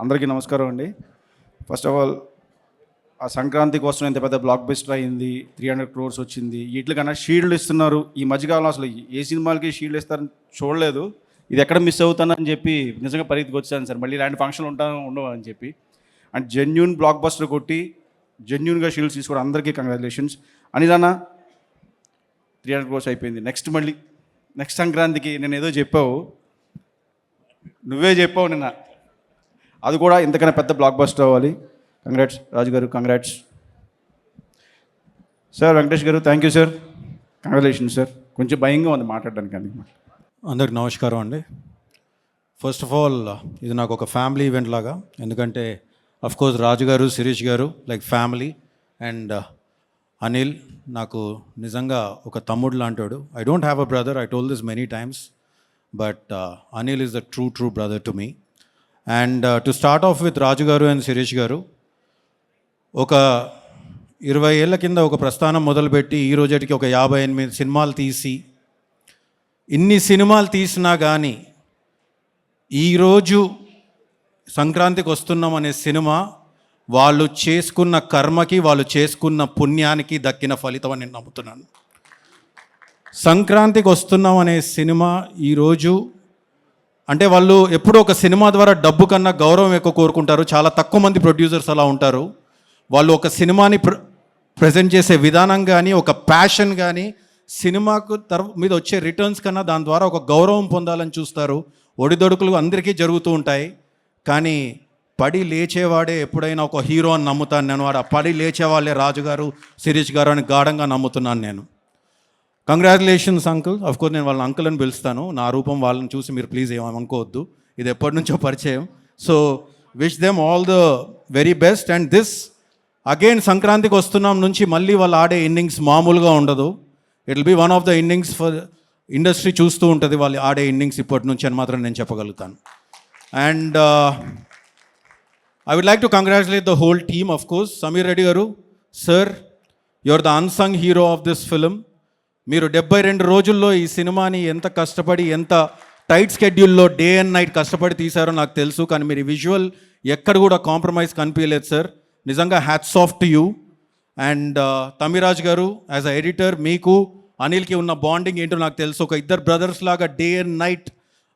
అందరికీ నమస్కారం అండి. ఫస్ట్ ఆఫ్ ఆల్ ఆ సంక్రాంతి కోసం ఇంత పెద్ద బ్లాక్ బస్టర్ అయింది, 300 crores వచ్చింది. వీటికన్నా షీల్డ్ ఇస్తున్నారు. ఈ మధ్యకాలంలో అసలు ఏ సినిమాలకి షీల్డ్ ఇస్తారని చూడలేదు. ఇది ఎక్కడ మిస్ అవుతానని చెప్పి నిజంగా పరిగెత్తుకు వచ్చాను సార్. మళ్ళీ ఇలాంటి ఫంక్షన్లు ఉండవు అని చెప్పి. అండ్ జెన్యూన్ బ్లాక్ బస్టర్ కొట్టి జెన్యూన్గా షీల్డ్స్ తీసుకోవడం అందరికీ కంగ్రాచులేషన్స్. అనిదానా 300 crores అయిపోయింది. నెక్స్ట్ సంక్రాంతికి నేను ఏదో చెప్పావు, నువ్వే చెప్పావు నిన్న, అది కూడా ఇంతకన్నా పెద్ద బ్లాక్ బస్టర్ అవ్వాలి. కంగ్రాట్స్ రాజు గారు, కంగ్రాట్స్ సార్. వెంకటేష్ గారు thank you sir, congratulation sir. కొంచెం భయంగా ఉంది మాట్లాడడానికి. అందరికి నమస్కారం అండి. ఫస్ట్ ఆఫ్ ఆల్ ఇది నాకు ఒక ఫ్యామిలీ ఈవెంట్ లాగా, ఎందుకంటే అఫ్కోర్స్ రాజు గారు, శిరీష్ గారు లైక్ ఫ్యామిలీ, అండ్ అనిల్ నాకు నిజంగా ఒక తమ్ముడు లాంటాడు. I don't have a brother, I told this many times, but Anil is the true brother to me. And to start off with Raju garu and Sirish గారు, ఒక 20 ఏళ్ళ కింద ఒక ప్రస్థానం మొదలుపెట్టి ఈ రోజుకి ఒక 58 సినిమాలు తీసి, ఇన్ని సినిమాలు తీసినా కానీ ఈరోజు సంక్రాంతికి వస్తున్నాం అనే సినిమా వాళ్ళు చేసుకున్న కర్మకి, వాళ్ళు చేసుకున్న పుణ్యానికి దక్కిన ఫలితం అని నేను నమ్ముతున్నాను. సంక్రాంతికి వస్తున్నాం అనే సినిమా ఈరోజు అంటే వాళ్ళు ఎప్పుడూ ఒక సినిమా ద్వారా డబ్బు కన్నా గౌరవం ఎక్కువ కోరుకుంటారు. చాలా తక్కువ మంది ప్రొడ్యూసర్స్ అలా ఉంటారు. వాళ్ళు ఒక సినిమాని ప్రజెంట్ చేసే విధానం కానీ, ఒక ప్యాషన్ కానీ, సినిమాకు మీద వచ్చే రిటర్న్స్ కన్నా దాని ద్వారా ఒక గౌరవం పొందాలని చూస్తారు. ఒడిదొడుకులు అందరికీ జరుగుతూ ఉంటాయి, కానీ పడి లేచేవాడే ఎప్పుడైనా ఒక హీరో అని నమ్ముతాను నేను. వాడు పడి లేచేవాళ్ళే రాజు గారు, శిరీష్ గారు అని గాఢంగా నమ్ముతున్నాను నేను. Congratulations uncle. అఫ్కోర్స్ నేను వాళ్ళని అంకుల్ అని పిలుస్తాను, నా రూపం వాళ్ళని చూసి మీరు ప్లీజ్ ఏమనుకోవద్దు, ఇది ఎప్పటి నుంచో పరిచయం. So wish them all the very best. And this again సంక్రాంతికి వస్తున్నాం నుంచి మళ్ళీ వాళ్ళు ఆడే ఇన్నింగ్స్ మామూలుగా ఉండదు. It will be one of the innings for industry చూస్తూ ఉంటుంది వాళ్ళు ఆడే ఇన్నింగ్స్ ఇప్పటి నుంచి అని మాత్రం నేను చెప్పగలుగుతాను. And I would like to congratulate the whole team, of course. Samir Reddy garu, sir, you're the unsung hero of this film. మీరు 72 రోజుల్లో ఈ సినిమాని ఎంత కష్టపడి, ఎంత టైట్ స్కెడ్యూల్లో డే అండ్ నైట్ కష్టపడి తీశారో నాకు తెలుసు, కానీ మీరు విజువల్ ఎక్కడ కూడా కాంప్రమైజ్ కనిపించలేదు సార్. నిజంగా hats off to you. And Tamiraj గారు, యాజ్ అ ఎడిటర్, మీకు అనిల్కి ఉన్న బాండింగ్ ఏంటో నాకు తెలుసు. ఒక ఇద్దరు బ్రదర్స్ లాగా డే అండ్ నైట్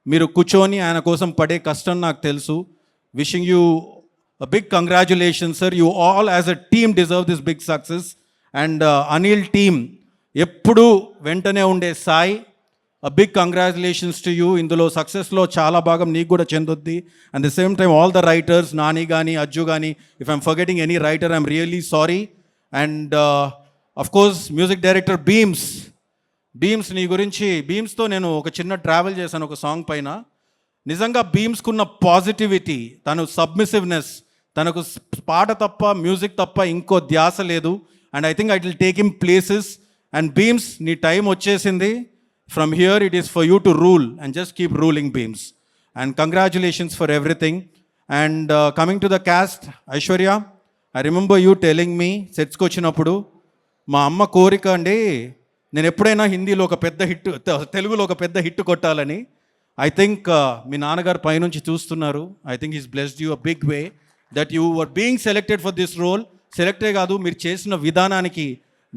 మీరు కూర్చొని ఆయన కోసం పడే కష్టం నాకు తెలుసు. Wishing you a big congratulations sir, you all as a team deserve this big success. And Anil team eppudu ventane unde Sai, a big congratulations to you. Indulo success lo chaala bhagam neeku kuda chenduddi. And the same time all the writers, Nani gani, Ajju gani, if I'm forgetting any writer I'm really sorry. And of course music director Beams నీ గురించి, బీమ్స్తో నేను ఒక చిన్న travel చేశాను ఒక song పైన. నిజంగా బీమ్స్కున్న positivity, తను సబ్మిసివ్నెస్, తనకు పాట తప్ప మ్యూజిక్ తప్ప ఇంకో ధ్యాస లేదు. And I think I will take him places. And Bheems, నీ టైం వచ్చేసింది. From here it is for you to rule and just keep ruling Bheems. And congratulations for everything. And coming to the cast, Aishwarya, I remember you telling me సెట్స్కి వచ్చినప్పుడు, మా అమ్మ కోరిక అండి నేను ఎప్పుడైనా హిందీలో ఒక పెద్ద హిట్, తెలుగులో ఒక పెద్ద హిట్ కొట్టాలని. ఐ థింక్ మీ నాన్నగారు పైనుంచి చూస్తున్నారు. I think is blessed you a big way that you were being selected for this role. సెలెక్టే కాదు, మీరు చేసిన విధానానికి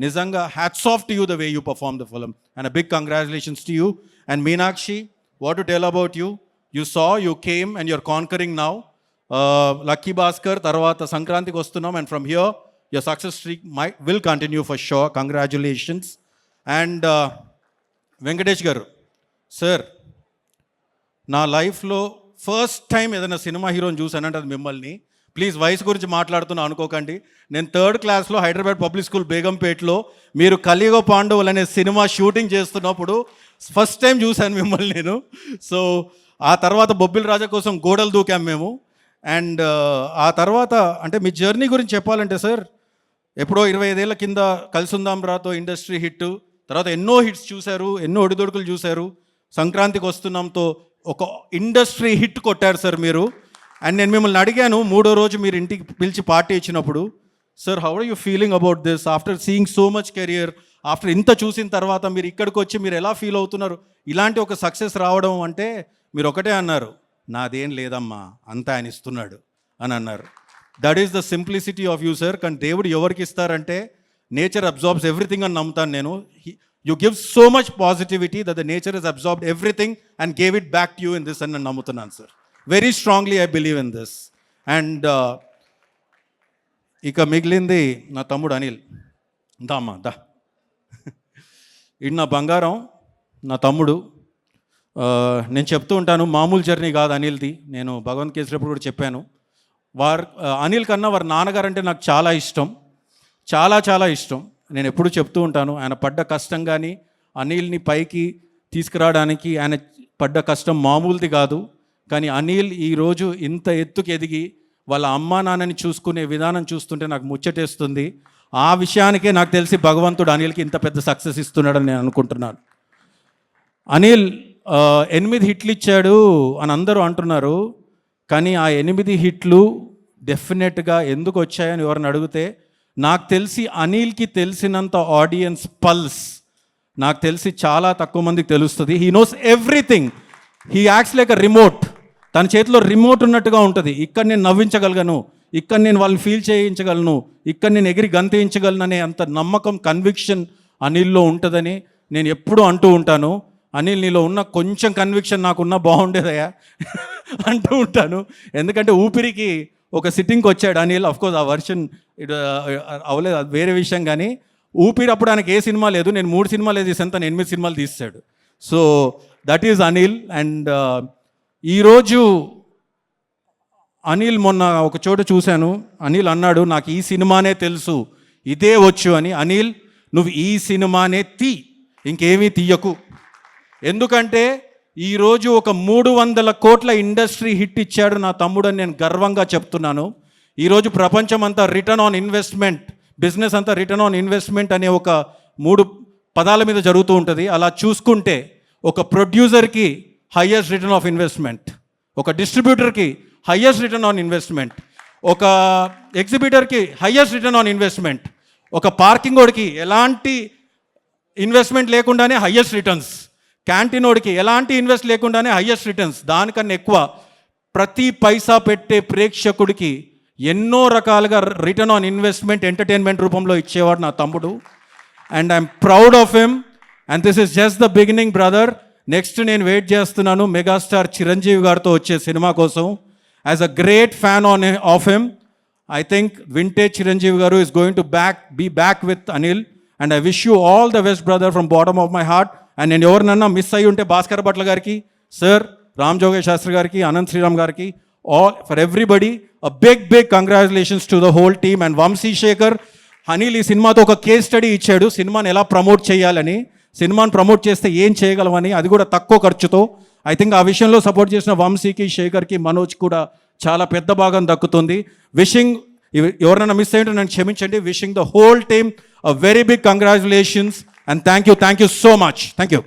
నిజంగా hats off to you the way you perform the film. And a big congratulations to you. And Meenakshi, what to tell about you? You saw, you came and you're conquering now. Lucky Bhaskar తర్వాత సంక్రాంతికి వస్తున్నాం. And from here your success streak will continue for sure. Congratulations. And Venkatesh గారు, sir, నా లైఫ్లో first time ఏదైనా cinema హీరోని చూసానంటే అది మిమ్మల్ని. ప్లీజ్ వయసు గురించి మాట్లాడుతున్నా అనుకోకండి. నేను 3rd క్లాస్లో హైదరాబాద్ పబ్లిక్ స్కూల్ బేగంపేటలో మీరు కలియుగ పాండవులు అనే సినిమా షూటింగ్ చేస్తున్నప్పుడు ఫస్ట్ టైం చూశాను మిమ్మల్ని నేను. సో ఆ తర్వాత బొబ్బిల్ రాజా కోసం గోడలు దూకాం మేము. అండ్ ఆ తర్వాత అంటే మీ జర్నీ గురించి చెప్పాలంటే సార్, ఎప్పుడో 25 ఏళ్ళ కింద కలిసి ఉందాం రాతో ఇండస్ట్రీ హిట్, తర్వాత ఎన్నో హిట్స్ చూశారు, ఎన్నో ఒడిదొడుకులు చూశారు. సంక్రాంతికి వస్తున్నాంతో ఒక ఇండస్ట్రీ హిట్ కొట్టారు సార్ మీరు. అండ్ నేను మిమ్మల్ని అడిగాను 3వ రోజు మీరు ఇంటికి పిలిచి పార్టీ ఇచ్చినప్పుడు, sir how are you feeling about this after seeing so much career, after ఇంత చూసిన తర్వాత మీరు ఇక్కడికి వచ్చి మీరు ఎలా ఫీల్ అవుతున్నారు? ఇలాంటి ఒక సక్సెస్ రావడం అంటే మీరు ఒకటే అన్నారు, నాదేం లేదమ్మా, అంతా ఆయన ఇస్తున్నాడు. అని అన్నారు. That is the simplicity of you sir. కానీ దేవుడు ఎవరికి ఇస్తారంటే నేచర్ అబ్జార్బ్స్ ఎవ్రీథింగ్ అని నమ్ముతాను నేను. You give so much positivity that the nature is absorbed everything and gave it back to you in this అని నేను నమ్ముతున్నాను sir. Very strongly I believe in this. And ఇక మిగిలింది నా తమ్ముడు అనిల్. దా ఇది నా బంగారం, నా తమ్ముడు. నేను చెప్తూ ఉంటాను, మామూలు జర్నీ కాదు అనిల్ది. నేను భగవంత్ కేసరిప్పుడు కూడా చెప్పాను. అనిల్ కన్నా వారి నాన్నగారు అంటే నాకు చాలా ఇష్టం, చాలా చాలా ఇష్టం. నేను ఎప్పుడు చెప్తూ ఉంటాను, ఆయన పడ్డ కష్టం కానీ అనిల్ని పైకి తీసుకురావడానికి ఆయన పడ్డ కష్టం మామూలుది కాదు. కానీ అనిల్ ఈరోజు ఇంత ఎత్తుకు ఎదిగి వాళ్ళ అమ్మా నాన్నని చూసుకునే విధానం చూస్తుంటే నాకు ముచ్చటేస్తుంది. ఆ విషయానికే నాకు తెలిసి భగవంతుడు అనిల్కి ఇంత పెద్ద సక్సెస్ ఇస్తున్నాడని నేను అనుకుంటున్నాను. అనిల్ 8 హిట్లు ఇచ్చాడు అని అందరూ అంటున్నారు. కానీ ఆ 8 హిట్లు డెఫినెట్గా ఎందుకు వచ్చాయని ఎవరిని అడిగితే నాకు తెలిసి అనిల్కి తెలిసినంత ఆడియన్స్ పల్స్ నాకు తెలిసి చాలా తక్కువ మందికి తెలుస్తుంది. He knows everything. He acts like a remote. తన చేతిలో రిమోట్ ఉన్నట్టుగా ఉంటుంది. ఇక్కడ నేను నవ్వించగలను, ఇక్కడ నేను వాళ్ళని ఫీల్ చేయించగలను, ఇక్కడ నేను ఎగిరి గంతేయించగలను అనే అంత నమ్మకం, కన్విక్షన్ అనిల్లో ఉంటుందని నేను ఎప్పుడూ అంటూ ఉంటాను. అనిల్, నీలో ఉన్న కొంచెం కన్విక్షన్ నాకున్నా బాగుండేదయ్యా అంటూ ఉంటాను. ఎందుకంటే ఊపిరికి ఒక సిట్టింగ్కి వచ్చాడు అనిల్. అఫ్కోర్స్ ఆ వర్షన్ అవ్వలేదు, అది వేరే విషయం. కానీ ఊపిరి అప్పుడు ఆయనకి ఏ సినిమా లేదు. నేను 3 సినిమాలు తీసాను, తను 8 సినిమాలు తీసాడు. So that is Anil. And ఈరోజు అనిల్ మొన్న ఒక చోట చూశాను, అనిల్ అన్నాడు నాకు ఈ సినిమానే తెలుసు, ఇదే వచ్చు అని. అనిల్, నువ్వు ఈ సినిమానే ఇంకేమీ తీయకు. ఎందుకంటే ఈరోజు ఒక 300 కోట్ల ఇండస్ట్రీ హిట్ ఇచ్చాడు నా తమ్ముడు అని నేను గర్వంగా చెప్తున్నాను. ఈరోజు ప్రపంచం అంతా రిటర్న్ ఆన్ ఇన్వెస్ట్మెంట్, బిజినెస్ అంతా రిటర్న్ ఆన్ ఇన్వెస్ట్మెంట్ అనే ఒక 3 పదాల మీద జరుగుతూ ఉంటుంది. అలా చూసుకుంటే ఒక ప్రొడ్యూసర్కి హయ్యెస్ట్ రిటర్న్ ఆఫ్ ఇన్వెస్ట్మెంట్, ఒక డిస్ట్రిబ్యూటర్కి హయ్యెస్ట్ రిటర్న్ ఆన్ ఇన్వెస్ట్మెంట్, ఒక ఎగ్జిబిటర్కి హయ్యెస్ట్ రిటర్న్ ఆన్ ఇన్వెస్ట్మెంట్, ఒక పార్కింగ్ వాడికి ఎలాంటి ఇన్వెస్ట్మెంట్ లేకుండానే హయ్యెస్ట్ రిటర్న్స్, క్యాంటీన్ వాడికి ఎలాంటి ఇన్వెస్ట్ లేకుండానే హయ్యెస్ట్ రిటర్న్స్. దానికన్నా ఎక్కువ ప్రతి పైసా పెట్టే ప్రేక్షకుడికి ఎన్నో రకాలుగా రిటర్న్ ఆన్ ఇన్వెస్ట్మెంట్ ఎంటర్టైన్మెంట్ రూపంలో ఇచ్చేవాడు నా తమ్ముడు. And I'm proud of him. And this is just the beginning brother. Next నేను వెయిట్ చేస్తున్నాను మెగాస్టార్ చిరంజీవి గారితో వచ్చే సినిమా కోసం. As a great fan of him, I think vintage Chiranjeevi garu is going to be back with Anil. And I wish you all the best brother from bottom of my heart. And నేను ఎవరినన్నా miss అయ్యి ఉంటే భాస్కర్ భట్ల గారికి, sir, Ram జోగేష్ Sastry గారికి, అనంత్ శ్రీరామ్ గారికి, all for everybody a big congratulations to the whole team. And Vamsi Shekhar, Anil ఈ సినిమాతో ఒక కేస్ స్టడీ ఇచ్చాడు సినిమాని ఎలా ప్రమోట్ చేయాలని, సినిమాని ప్రమోట్ చేస్తే ఏం చేయగలమని, అది కూడా తక్కువ ఖర్చుతో. ఐ థింక్ ఆ విషయంలో సపోర్ట్ చేసిన వంశీకి, శేఖర్కి, మనోజ్ కూడా చాలా పెద్ద భాగం దక్కుతుంది. విషింగ్, ఎవరైనా మిస్ అయ్యింటే నన్ను క్షమించండి. Wishing the whole team a very big congratulations and thank you so much. Thank you.